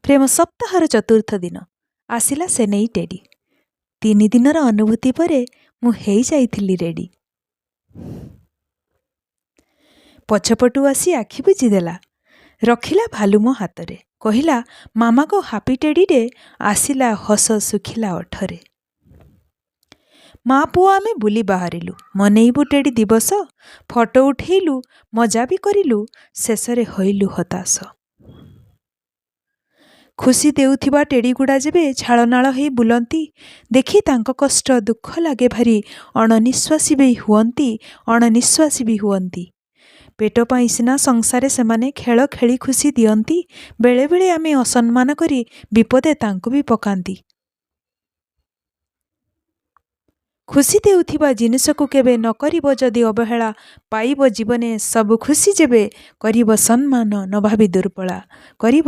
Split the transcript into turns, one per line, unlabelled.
ପ୍ରେମ ସପ୍ତାହର ଚତୁର୍ଥ ଦିନ ଆସିଲା ସେନେଇ ଟେଡ଼ି। 3 ଦିନର ଅନୁଭୂତି ପରେ ମୁଁ ହେଇଯାଇଥିଲି ରେଡ଼ି। ପଛପଟୁ ଆସି ଆଖି ବୁଜିଦେଲା, ରଖିଲା ଭାଲୁ ମୋ ହାତରେ, କହିଲା ମାମା ଗୋ ହାପି ଟେଡ଼ିରେ, ଆସିଲା ହସ ଶୁଖିଲା ଓଠରେ। ମା ପୁଅ ଆମେ ବୁଲି ବାହାରିଲୁ, ମନେଇବୁ ଟେଡ଼ି ଦିବସ, ଫଟୋ ଉଠେଇଲୁ, ମଜା ବି କରିଲୁ, ଶେଷରେ ହଇଲୁ ହତାଶ। ଖୁସି ଦେଉଥିବା ଟେଡ଼ିଗୁଡ଼ା ଯେବେ ଝାଳନାଳ ହେଇ ବୁଲନ୍ତି, ଦେଖି ତାଙ୍କ କଷ୍ଟ ଦୁଃଖ ଲାଗେ ଭାରି, ଅଣନିଶ୍ୱାସୀ ବି ହୁଅନ୍ତି। ପେଟ ପାଇଁ ସିନା ସଂସାରେ ସେମାନେ ଖେଳ ଖେଳି ଖୁସି ଦିଅନ୍ତି, ବେଳେବେଳେ ଆମେ ଅସମ୍ମାନ କରି ବିପଦେ ତାଙ୍କୁ ବି ପକାନ୍ତି। ଖୁସି ଦେଉଥିବା ଜିନିଷକୁ କେବେ ନ କରିବ ଯଦି ଅବହେଳା, ପାଇବ ଜୀବନେ ସବୁ ଖୁସି ଯେବେ, କରିବ ସମ୍ମାନ ନ ଭାବି ଦୁର୍ବଳା, କରିବ